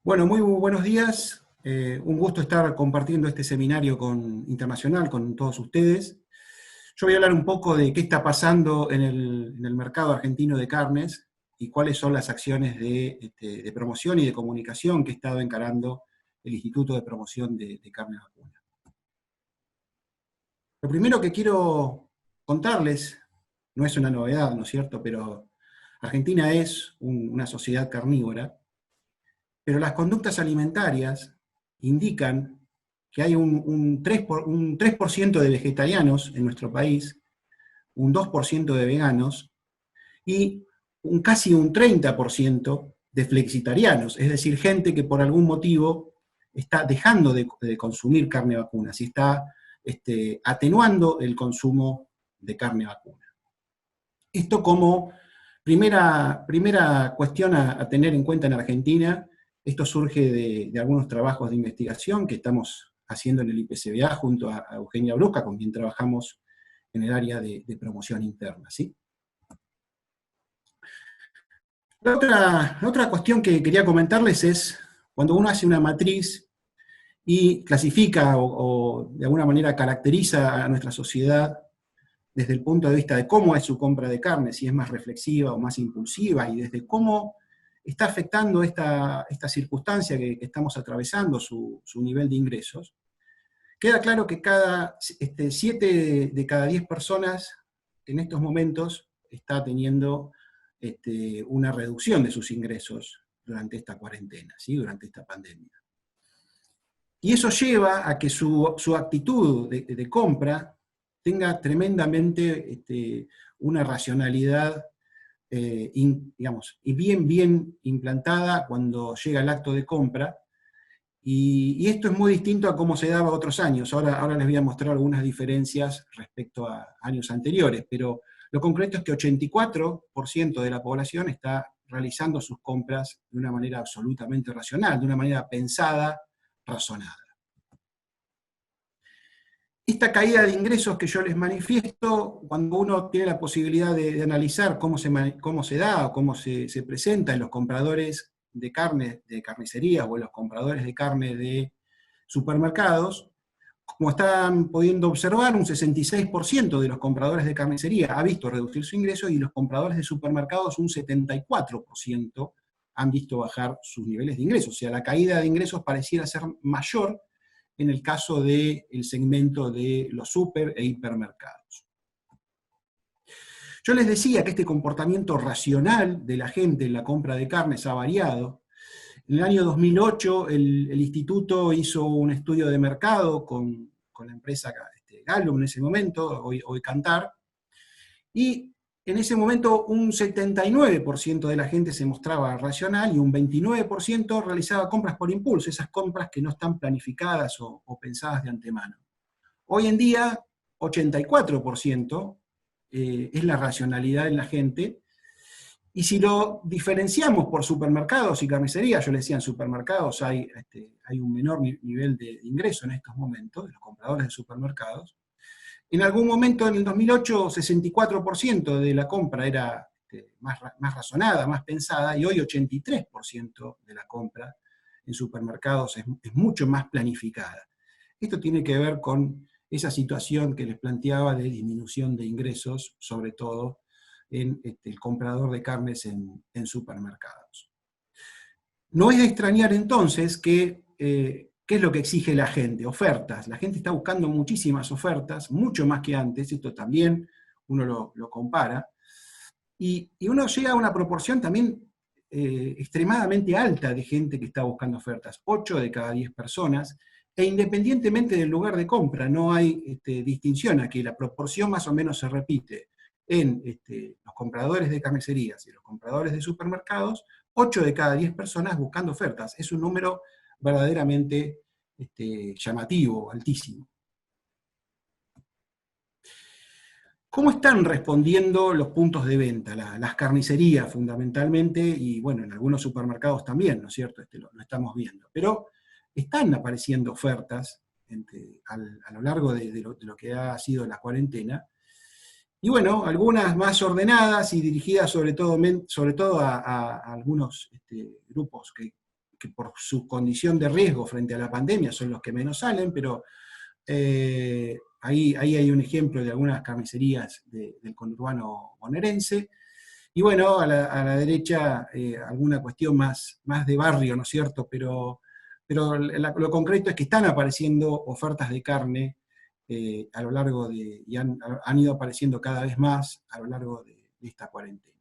Bueno, muy buenos días. Un gusto estar compartiendo este seminario internacional con todos ustedes. Yo voy a hablar un poco de qué está pasando en el mercado argentino de carnes y cuáles son las acciones de promoción y de comunicación que ha estado encarando el Instituto de Promoción de Carne Vacuna. Lo primero que quiero contarles, no es una novedad, ¿no es cierto?, pero Argentina es una sociedad carnívora. Pero las conductas alimentarias indican que hay un 3% de vegetarianos en nuestro país, un 2% de veganos y casi un 30% de flexitarianos, es decir, gente que por algún motivo está dejando de consumir carne vacuna, si está atenuando el consumo de carne vacuna. Esto como primera cuestión a tener en cuenta en Argentina. Esto surge de algunos trabajos de investigación que estamos haciendo en el IPCBA junto a Eugenia Brusca, con quien trabajamos en el área de promoción interna, ¿sí? La otra cuestión que quería comentarles es, cuando uno hace una matriz y clasifica o de alguna manera caracteriza a nuestra sociedad desde el punto de vista de cómo es su compra de carne, si es más reflexiva o más impulsiva, y desde cómo está afectando esta circunstancia que estamos atravesando, su nivel de ingresos, queda claro que 7 de cada 10 personas en estos momentos está teniendo una reducción de sus ingresos durante esta cuarentena, ¿sí?, durante esta pandemia. Y eso lleva a que su actitud de compra tenga tremendamente una racionalidad, digamos, y bien implantada cuando llega el acto de compra. Y esto es muy distinto a cómo se daba otros años. Ahora les voy a mostrar algunas diferencias respecto a años anteriores, pero lo concreto es que 84% de la población está realizando sus compras de una manera absolutamente racional, de una manera pensada, razonada. Esta caída de ingresos que yo les manifiesto, cuando uno tiene la posibilidad de analizar cómo se da o cómo se presenta en los compradores de carne, de carnicerías, o en los compradores de carne de supermercados, como están pudiendo observar, un 66% de los compradores de carnicería ha visto reducir su ingreso, y los compradores de supermercados un 74% han visto bajar sus niveles de ingresos. O sea, la caída de ingresos pareciera ser mayor en el caso del segmento de los super e hipermercados. Yo les decía que este comportamiento racional de la gente en la compra de carnes ha variado. En el año 2008 el instituto hizo un estudio de mercado con la empresa Gallup en ese momento, hoy Kantar, y en ese momento un 79% de la gente se mostraba racional y un 29% realizaba compras por impulso, esas compras que no están planificadas o pensadas de antemano. Hoy en día, 84% es la racionalidad en la gente. Y si lo diferenciamos por supermercados y carnicerías, yo les decía, en supermercados hay un menor nivel de ingreso en estos momentos, de los compradores de supermercados. En algún momento, en el 2008, 64% de la compra era más razonada, más pensada, y hoy 83% de la compra en supermercados es mucho más planificada. Esto tiene que ver con esa situación que les planteaba de disminución de ingresos, sobre todo en el comprador de carnes en supermercados. No es de extrañar entonces que, ¿qué es lo que exige la gente? Ofertas. La gente está buscando muchísimas ofertas, mucho más que antes, esto también uno lo compara, y uno llega a una proporción también extremadamente alta de gente que está buscando ofertas, 8 de cada 10 personas, e independientemente del lugar de compra, no hay distinción, aquí la proporción más o menos se repite en los compradores de carnicerías y los compradores de supermercados, 8 de cada 10 personas buscando ofertas. Es un número verdaderamente llamativo, altísimo. ¿Cómo están respondiendo los puntos de venta? Las carnicerías fundamentalmente, y bueno, en algunos supermercados también, ¿no es cierto? Lo estamos viendo. Pero están apareciendo ofertas a lo largo de lo que ha sido la cuarentena. Y bueno, algunas más ordenadas y dirigidas sobre todo a algunos grupos que que por su condición de riesgo frente a la pandemia son los que menos salen, pero ahí hay un ejemplo de algunas carnicerías del conurbano bonaerense. Y bueno, a la derecha alguna cuestión más de barrio, ¿no es cierto? Pero lo concreto es que están apareciendo ofertas de carne a lo largo y han ido apareciendo cada vez más a lo largo de esta cuarentena.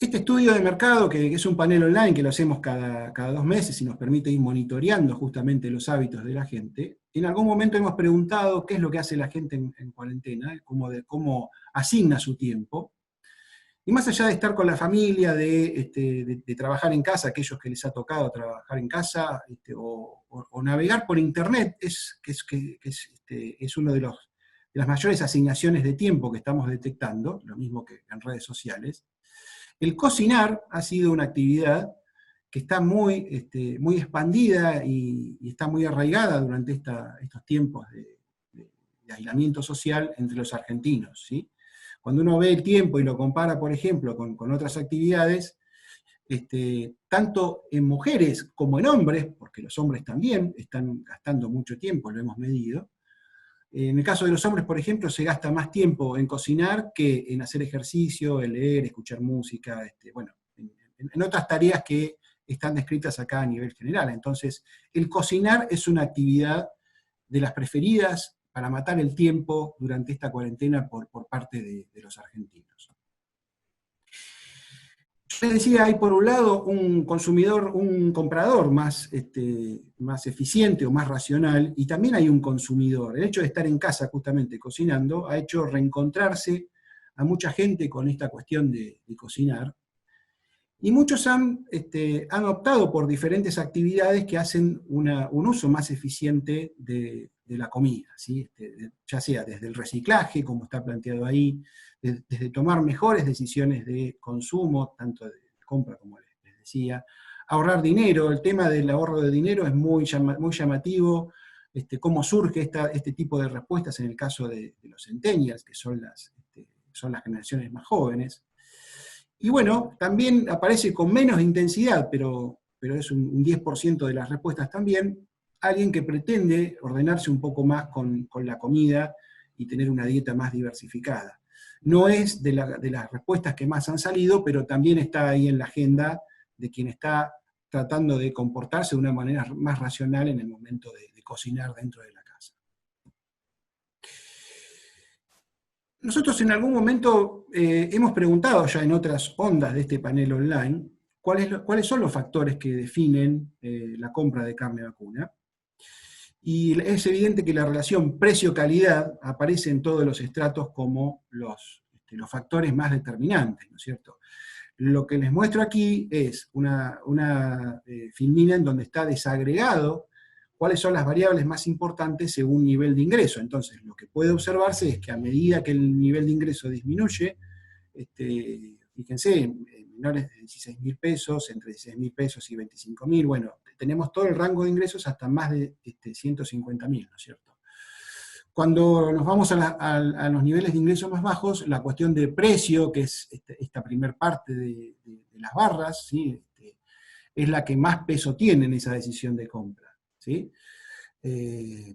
Este estudio de mercado, que es un panel online que lo hacemos cada 2 meses y nos permite ir monitoreando justamente los hábitos de la gente, en algún momento hemos preguntado qué es lo que hace la gente en cuarentena, cómo asigna su tiempo. Y más allá de estar con la familia, de trabajar en casa, aquellos que les ha tocado trabajar en casa, o navegar por internet, es uno de las mayores asignaciones de tiempo que estamos detectando, lo mismo que en redes sociales. El cocinar ha sido una actividad que está muy expandida y está muy arraigada durante estos tiempos de aislamiento social entre los argentinos, ¿sí? Cuando uno ve el tiempo y lo compara, por ejemplo, con otras actividades, tanto en mujeres como en hombres, porque los hombres también están gastando mucho tiempo, lo hemos medido. En el caso de los hombres, por ejemplo, se gasta más tiempo en cocinar que en hacer ejercicio, en leer, escuchar música, bueno, en otras tareas que están descritas acá a nivel general. Entonces, el cocinar es una actividad de las preferidas para matar el tiempo durante esta cuarentena por parte de los argentinos. Yo les decía, hay por un lado un comprador más eficiente o más racional, y también hay un consumidor. El hecho de estar en casa justamente cocinando ha hecho reencontrarse a mucha gente con esta cuestión de cocinar, y muchos han optado por diferentes actividades que hacen un uso más eficiente de la comida, ¿sí? Ya sea desde el reciclaje, como está planteado ahí, desde tomar mejores decisiones de consumo, tanto de compra como les decía, ahorrar dinero. El tema del ahorro de dinero es muy llamativo, cómo surge este tipo de respuestas en el caso de los centennials, que son las generaciones más jóvenes. Y bueno, también aparece con menos intensidad, pero es un 10% de las respuestas también, alguien que pretende ordenarse un poco más con la comida y tener una dieta más diversificada. No es de las respuestas que más han salido, pero también está ahí en la agenda de quien está tratando de comportarse de una manera más racional en el momento de cocinar dentro de la casa. Nosotros en algún momento hemos preguntado ya en otras ondas de este panel online cuáles son los factores que definen la compra de carne vacuna. Y es evidente que la relación precio-calidad aparece en todos los estratos como los factores más determinantes, ¿no es cierto? Lo que les muestro aquí es una filmina en donde está desagregado cuáles son las variables más importantes según nivel de ingreso. Entonces, lo que puede observarse es que a medida que el nivel de ingreso disminuye, fíjense, en menores de 16.000 pesos, entre 16.000 pesos y 25.000, bueno, tenemos todo el rango de ingresos hasta más de 150.000, ¿no es cierto? Cuando nos vamos a los niveles de ingresos más bajos, la cuestión de precio, que es esta primer parte de las barras, ¿sí? Es la que más peso tiene en esa decisión de compra, ¿sí?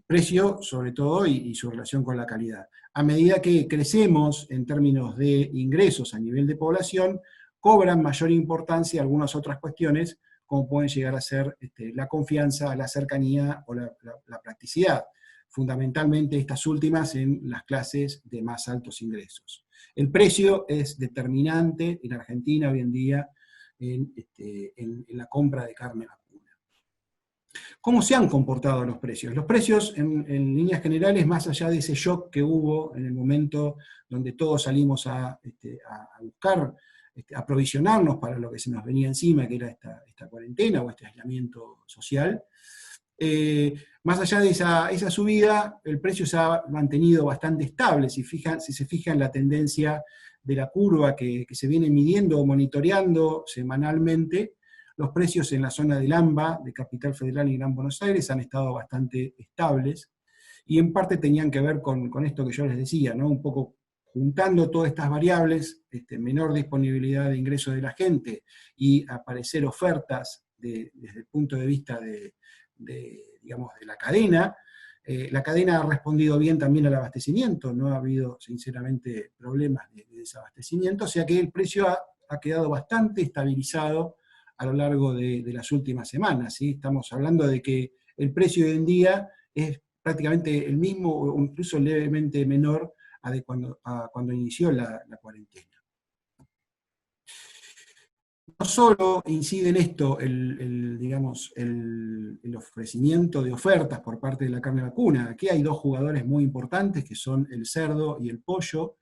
Precio, sobre todo, y su relación con la calidad. A medida que crecemos en términos de ingresos a nivel de población, cobran mayor importancia algunas otras cuestiones, como pueden llegar a ser la confianza, la cercanía o la practicidad. Fundamentalmente estas últimas en las clases de más altos ingresos. El precio es determinante en Argentina hoy en día en la compra de carne vacuna. ¿Cómo se han comportado los precios? Los precios, en líneas generales, más allá de ese shock que hubo en el momento donde todos salimos a buscar, aprovisionarnos para lo que se nos venía encima, que era esta cuarentena o este aislamiento social, más allá de esa subida, el precio se ha mantenido bastante estable. Si se fijan la tendencia de la curva que se viene midiendo o monitoreando semanalmente, los precios en la zona del AMBA, de Capital Federal y Gran Buenos Aires, han estado bastante estables, y en parte tenían que ver con esto que yo les decía, ¿no? Un poco juntando todas estas variables, menor disponibilidad de ingresos de la gente y aparecer ofertas desde el punto de vista digamos, de la cadena ha respondido bien también al abastecimiento, no ha habido sinceramente problemas de desabastecimiento, o sea que el precio ha quedado bastante estabilizado a lo largo de las últimas semanas, ¿sí? Estamos hablando de que el precio hoy en día es prácticamente el mismo o incluso levemente menor a cuando inició la cuarentena. No solo incide en esto digamos, el ofrecimiento de ofertas por parte de la carne vacuna, aquí hay dos jugadores muy importantes que son el cerdo y el pollo,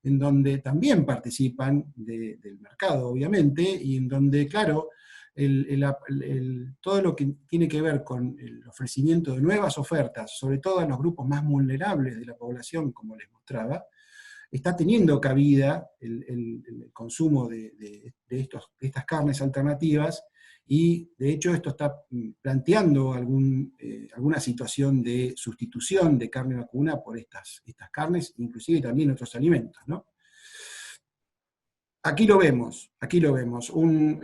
en donde también participan del mercado, obviamente, y en donde, claro, todo lo que tiene que ver con el ofrecimiento de nuevas ofertas, sobre todo a los grupos más vulnerables de la población, como les mostraba, está teniendo cabida el consumo de estas carnes alternativas, y de hecho esto está planteando alguna situación de sustitución de carne vacuna por estas carnes, inclusive también otros alimentos, ¿no? Aquí lo vemos, un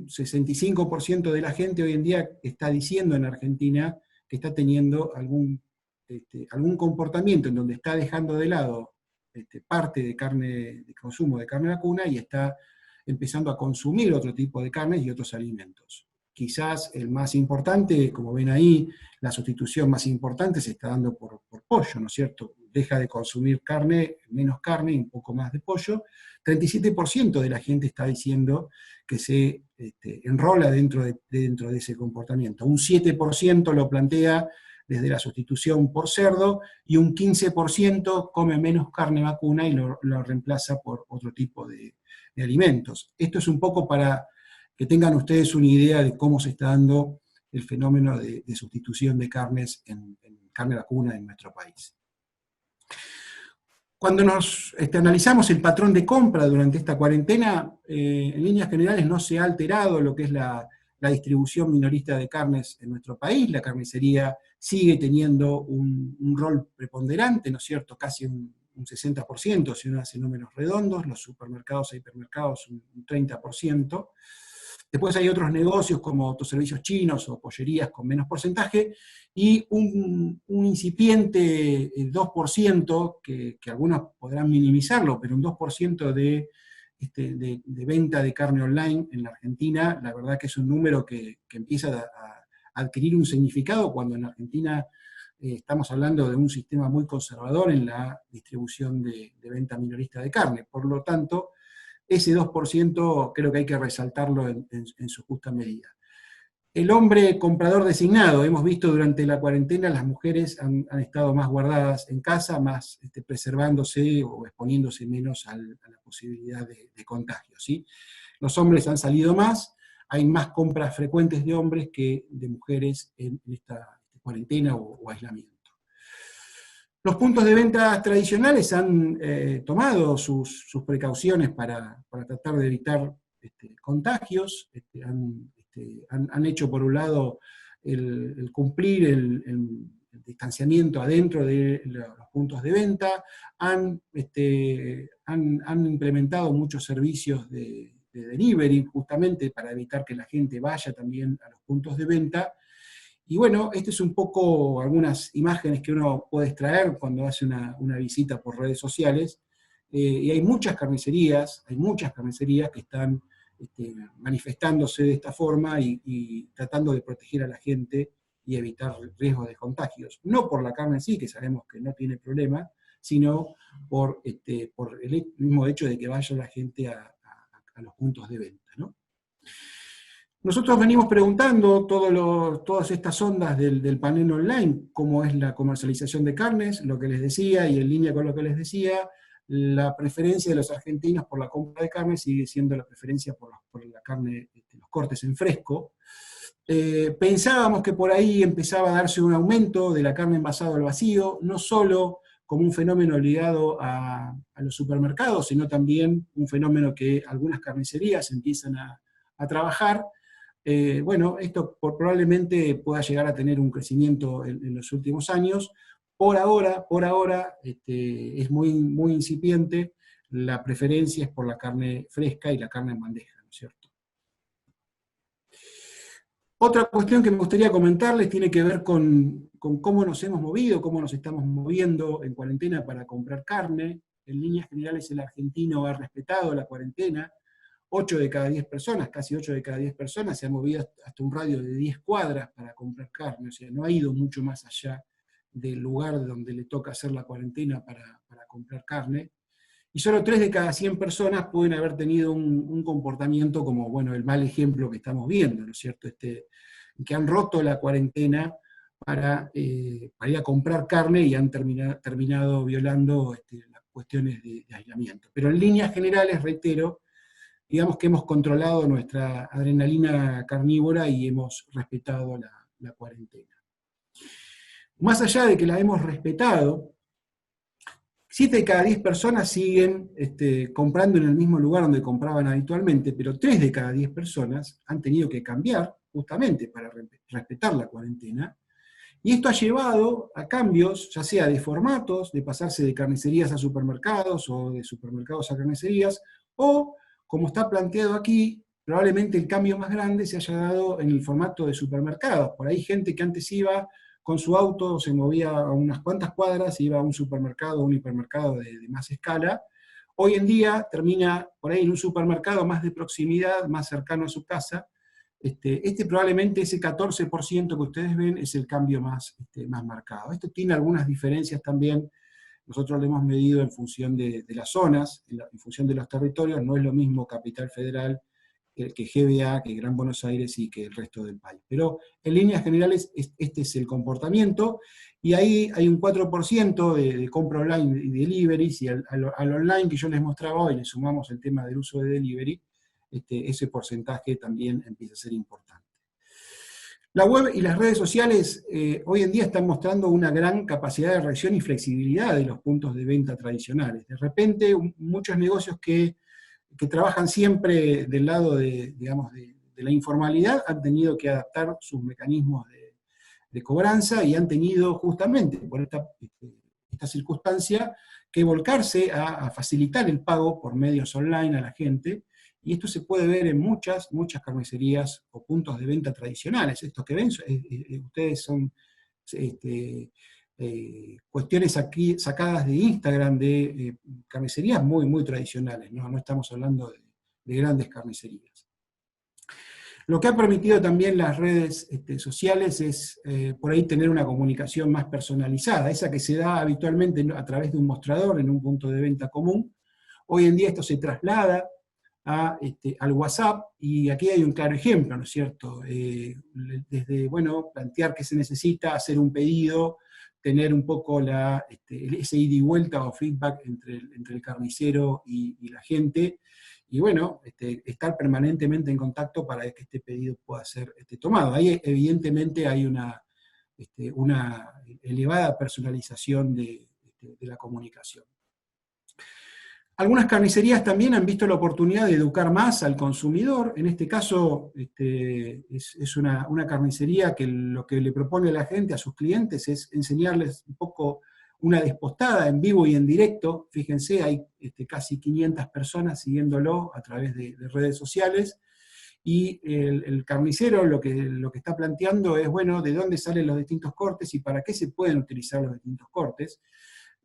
65% de la gente hoy en día está diciendo en Argentina que está teniendo algún comportamiento en donde está dejando de lado parte de consumo de carne vacuna y está empezando a consumir otro tipo de carnes y otros alimentos. Quizás el más importante, como ven ahí, la sustitución más importante se está dando por pollo, ¿no es cierto? Deja de consumir carne, menos carne y un poco más de pollo. 37% de la gente está diciendo que se enrola dentro de ese comportamiento. Un 7% lo plantea desde la sustitución por cerdo, y un 15% come menos carne vacuna y lo reemplaza por otro tipo de alimentos. Esto es un poco para que tengan ustedes una idea de cómo se está dando el fenómeno de sustitución de carnes en carne vacuna en nuestro país. Cuando nos analizamos el patrón de compra durante esta cuarentena, en líneas generales no se ha alterado lo que es la distribución minorista de carnes en nuestro país. La carnicería sigue teniendo un rol preponderante, ¿no es cierto? Casi un 60%, si uno hace números redondos, los supermercados e hipermercados un 30%. Después hay otros negocios como autoservicios chinos o pollerías con menos porcentaje, y un incipiente 2%, que algunos podrán minimizarlo, pero un 2% de venta de carne online en la Argentina. La verdad que es un número que empieza a adquirir un significado cuando en Argentina estamos hablando de un sistema muy conservador en la distribución de venta minorista de carne. Por lo tanto, ese 2% creo que hay que resaltarlo en su justa medida. El hombre comprador designado, hemos visto durante la cuarentena las mujeres han estado más guardadas en casa, más preservándose o exponiéndose menos a la posibilidad de contagio, ¿sí? Los hombres han salido más, hay más compras frecuentes de hombres que de mujeres en esta cuarentena o aislamiento. Los puntos de venta tradicionales han tomado sus precauciones para tratar de evitar contagios, han hecho por un lado el cumplir el distanciamiento adentro de los puntos de venta, han implementado muchos servicios de delivery justamente para evitar que la gente vaya también a los puntos de venta. Y bueno, este es un poco algunas imágenes que uno puede extraer cuando hace una visita por redes sociales, y hay muchas carnicerías que están manifestándose de esta forma y tratando de proteger a la gente y evitar riesgos de contagios. No por la carne en sí, que sabemos que no tiene problema, sino por el mismo hecho de que vaya la gente a los puntos de venta, ¿no? Nosotros venimos preguntando todas estas ondas del panel online, cómo es la comercialización de carnes, lo que les decía, y en línea con lo que les decía, la preferencia de los argentinos por la compra de carne sigue siendo la preferencia por la carne, los cortes en fresco. Pensábamos que por ahí empezaba a darse un aumento de la carne envasada al vacío, no solo como un fenómeno ligado a los supermercados, sino también un fenómeno que algunas carnicerías empiezan a trabajar. Bueno, esto probablemente pueda llegar a tener un crecimiento en los últimos años, por ahora es muy, muy incipiente, la preferencia es por la carne fresca y la carne en bandeja, ¿no es cierto? Otra cuestión que me gustaría comentarles tiene que ver con cómo nos hemos movido, cómo nos estamos moviendo en cuarentena para comprar carne. En líneas generales el argentino ha respetado la cuarentena. 8 de cada 10 personas, casi 8 de cada 10 personas se han movido hasta un radio de 10 cuadras para comprar carne, o sea, no ha ido mucho más allá del lugar donde le toca hacer la cuarentena para comprar carne. Y solo 3 de cada 100 personas pueden haber tenido un comportamiento como, bueno, el mal ejemplo que estamos viendo, ¿no es cierto? Que han roto la cuarentena para ir a comprar carne y han terminado violando las cuestiones de aislamiento. Pero en líneas generales, reitero, digamos que hemos controlado nuestra adrenalina carnívora y hemos respetado la cuarentena. Más allá de que la hemos respetado, 7 de cada 10 personas siguen comprando en el mismo lugar donde compraban habitualmente, pero 3 de cada 10 personas han tenido que cambiar justamente para respetar la cuarentena, y esto ha llevado a cambios, ya sea de formatos, de pasarse de carnicerías a supermercados o de supermercados a carnicerías, o, como está planteado aquí, probablemente el cambio más grande se haya dado en el formato de supermercados. Por ahí gente que antes iba con su auto, se movía a unas cuantas cuadras, iba a un supermercado, un hipermercado de más escala, hoy en día termina por ahí en un supermercado más de proximidad, más cercano a su casa. Probablemente ese 14% que ustedes ven es el cambio más marcado. Esto tiene algunas diferencias también, nosotros lo hemos medido en función de las zonas, en función de los territorios, no es lo mismo Capital Federal que GBA, que Gran Buenos Aires y que el resto del país. Pero en líneas generales este es el comportamiento, y ahí hay un 4% de compra online y deliveries, y al online que yo les mostraba hoy le sumamos el tema del uso de delivery, ese porcentaje también empieza a ser importante. La web y las redes sociales hoy en día están mostrando una gran capacidad de reacción y flexibilidad de los puntos de venta tradicionales. De repente, muchos negocios que trabajan siempre del lado digamos, de la informalidad han tenido que adaptar sus mecanismos de cobranza y han tenido justamente por esta circunstancia que volcarse a facilitar el pago por medios online a la gente, y esto se puede ver en muchas carnicerías o puntos de venta tradicionales. Estos que ven, ustedes son cuestiones aquí sacadas de Instagram de carnicerías muy, muy tradicionales, no estamos hablando de grandes carnicerías. Lo que ha permitido también las redes sociales es por ahí tener una comunicación más personalizada, esa que se da habitualmente a través de un mostrador en un punto de venta común. Hoy en día esto se traslada al WhatsApp, y aquí hay un claro ejemplo, ¿no es cierto? Desde, bueno, plantear qué se necesita, hacer un pedido, tener un poco ese ida y vuelta o feedback entre el carnicero y la gente, y bueno, estar permanentemente en contacto para que este pedido pueda ser tomado. Ahí evidentemente hay una elevada personalización de la comunicación. Algunas carnicerías también han visto la oportunidad de educar más al consumidor. En este caso es una carnicería que lo que le propone a la gente, a sus clientes, es enseñarles un poco una despostada en vivo y en directo. Fíjense, hay casi 500 personas siguiéndolo a través de redes sociales, y el carnicero lo que está planteando es, bueno, de dónde salen los distintos cortes y para qué se pueden utilizar los distintos cortes.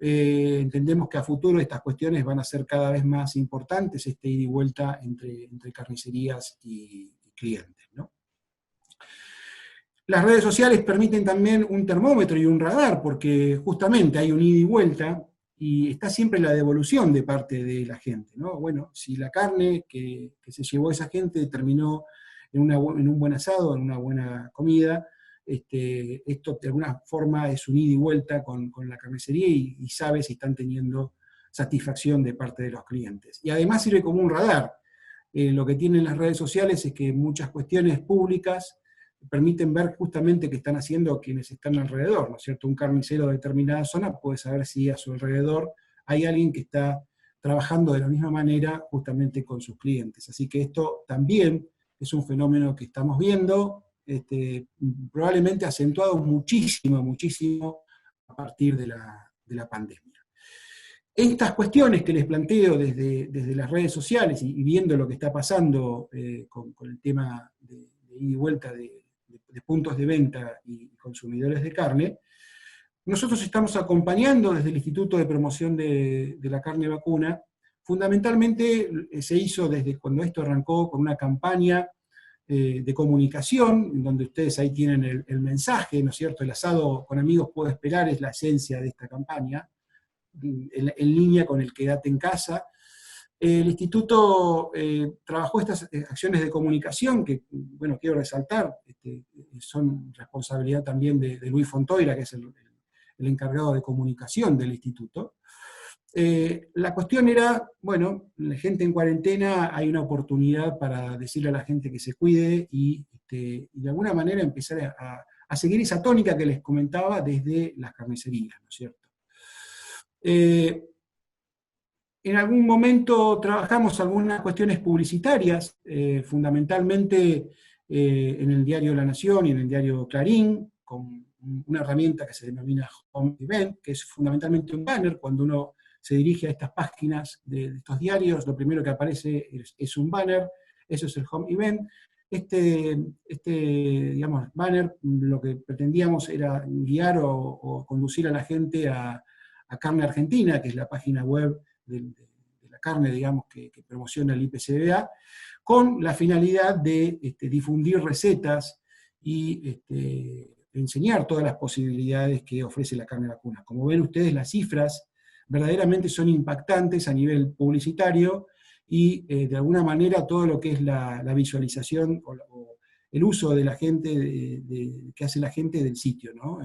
Entendemos que a futuro estas cuestiones van a ser cada vez más importantes, ida y vuelta entre carnicerías y clientes, ¿no? Las redes sociales permiten también un termómetro y un radar, porque justamente hay un ida y vuelta, y está siempre la devolución de parte de la gente, ¿no? Bueno, si la carne que se llevó esa gente terminó en un buen asado, en una buena comida, esto de alguna forma es un ida y vuelta con la carnicería, y sabe si están teniendo satisfacción de parte de los clientes. Y además sirve como un radar. Lo que tienen las redes sociales es que muchas cuestiones públicas permiten ver justamente qué están haciendo quienes están alrededor, ¿no es cierto? Un carnicero de determinada zona puede saber si a su alrededor hay alguien que está trabajando de la misma manera justamente con sus clientes. Así que esto también es un fenómeno que estamos viendo, probablemente acentuado muchísimo a partir de la pandemia. Estas cuestiones que les planteo desde las redes sociales y viendo lo que está pasando con el tema de ida y vuelta de puntos de venta y consumidores de carne, nosotros estamos acompañando desde el Instituto de Promoción de la Carne Vacuna. Fundamentalmente se hizo desde cuando esto arrancó con una campaña de comunicación, en donde ustedes ahí tienen el mensaje, ¿no es cierto? El asado con amigos puedo esperar es la esencia de esta campaña, en línea con el Quédate en casa. El instituto trabajó estas acciones de comunicación que, bueno, quiero resaltar, son responsabilidad también de Luis Fontoira, que es el encargado de comunicación del instituto. La cuestión era, bueno, la gente en cuarentena, hay una oportunidad para decirle a la gente que se cuide y de alguna manera empezar a seguir esa tónica que les comentaba desde las carnicerías, ¿no es cierto? En algún momento trabajamos algunas cuestiones publicitarias, fundamentalmente en el diario La Nación y en el diario Clarín, con una herramienta que se denomina Home Event, que es fundamentalmente un banner. Cuando uno se dirige a estas páginas de estos diarios, lo primero que aparece es un banner, eso es el Home Event. Digamos, banner, lo que pretendíamos era guiar o conducir a la gente a Carne Argentina, que es la página web de la carne, digamos, que promociona el IPCBA, con la finalidad de difundir recetas y enseñar todas las posibilidades que ofrece la carne vacuna. Como ven ustedes, las cifras verdaderamente son impactantes a nivel publicitario y de alguna manera todo lo que es la visualización o el uso de la gente, que hace la gente del sitio, ¿no?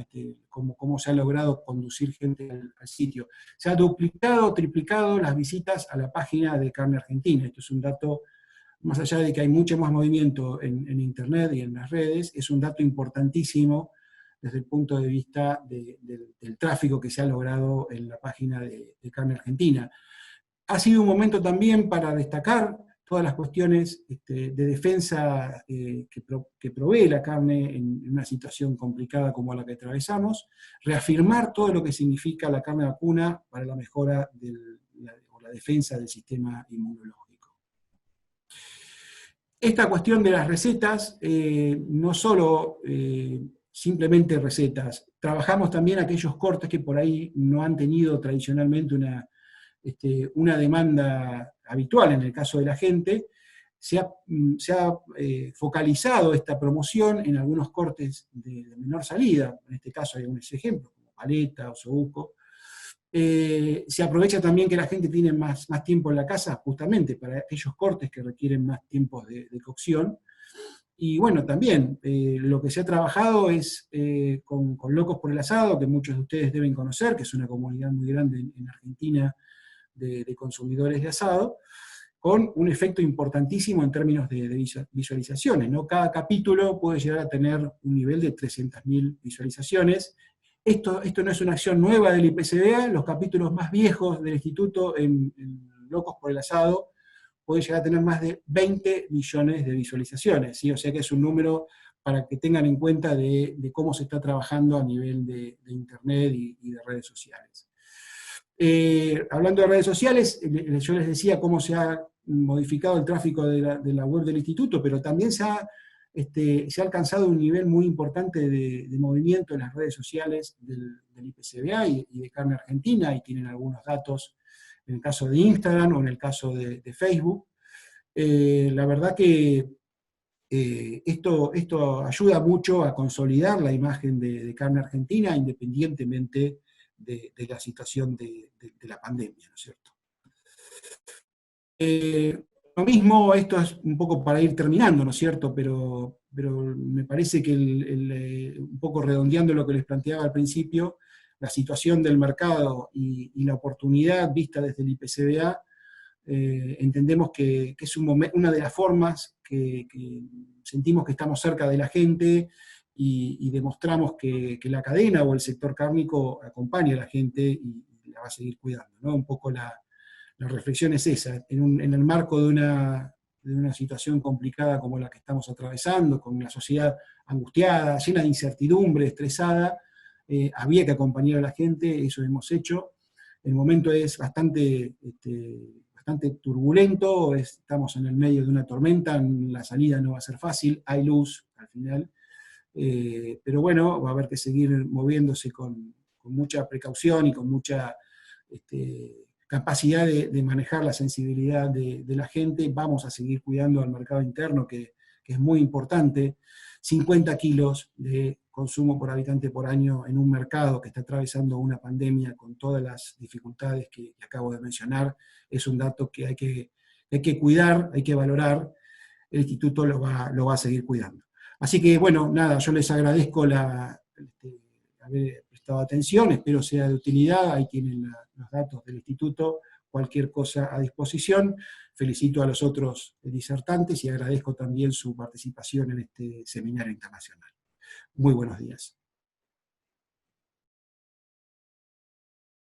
Cómo se ha logrado conducir gente al sitio. Se ha duplicado, triplicado las visitas a la página de Carne Argentina. Esto es un dato, más allá de que hay mucho más movimiento en Internet y en las redes, es un dato importantísimo desde el punto de vista del tráfico que se ha logrado en la página de Carne Argentina. Ha sido un momento también para destacar todas las cuestiones de defensa que provee la carne en una situación complicada como la que atravesamos, reafirmar todo lo que significa la carne vacuna para la mejora o la defensa del sistema inmunológico. Esta cuestión de las recetas, no solo simplemente recetas, trabajamos también aquellos cortes que por ahí no han tenido tradicionalmente una demanda habitual en el caso de la gente. Se ha focalizado esta promoción en algunos cortes de menor salida, en este caso hay algunos ejemplos, como paleta o osobuco. Se aprovecha también que la gente tiene más tiempo en la casa, justamente para aquellos cortes que requieren más tiempos de cocción. Y bueno, también lo que se ha trabajado es con Locos por el Asado, que muchos de ustedes deben conocer, que es una comunidad muy grande en Argentina de consumidores de asado, con un efecto importantísimo en términos de visualizaciones, ¿no? Cada capítulo puede llegar a tener un nivel de 300.000 visualizaciones. Esto no es una acción nueva del IPCBA, los capítulos más viejos del instituto en Locos por el Asado pueden llegar a tener más de 20 millones de visualizaciones, ¿sí? O sea que es un número para que tengan en cuenta de cómo se está trabajando a nivel de Internet y de redes sociales. Hablando de redes sociales, yo les decía cómo se ha modificado el tráfico de la web del instituto, pero también se ha alcanzado un nivel muy importante de movimiento en las redes sociales del IPCBA y de Carne Argentina, y tienen algunos datos en el caso de Instagram o en el caso de Facebook. La verdad que esto ayuda mucho a consolidar la imagen de Carne Argentina, independientemente de la situación de la pandemia, ¿no es cierto? Lo mismo, esto es un poco para ir terminando, ¿no es cierto? Pero me parece que un poco redondeando lo que les planteaba al principio, la situación del mercado y la oportunidad vista desde el IPCBA, entendemos que es una de las formas que sentimos que estamos cerca de la gente y demostramos que la cadena o el sector cárnico acompaña a la gente y la va a seguir cuidando, ¿no? Un poco la reflexión es esa, en el marco de una situación complicada como la que estamos atravesando, con una sociedad angustiada, llena de incertidumbre, estresada, había que acompañar a la gente, eso hemos hecho. El momento es bastante turbulento, estamos en el medio de una tormenta, la salida no va a ser fácil, hay luz al final, pero bueno, va a haber que seguir moviéndose con mucha precaución y con mucha capacidad de manejar la sensibilidad de la gente. Vamos a seguir cuidando al mercado interno, que es muy importante. 50 kilos de consumo por habitante por año en un mercado que está atravesando una pandemia con todas las dificultades que acabo de mencionar, es un dato que hay que cuidar, hay que valorar. El instituto lo va a seguir cuidando. Así que, bueno, nada, yo les agradezco haber prestado atención, espero sea de utilidad, ahí tienen los datos del instituto, cualquier cosa a disposición. Felicito a los otros disertantes y agradezco también su participación en este seminario internacional. Muy buenos días.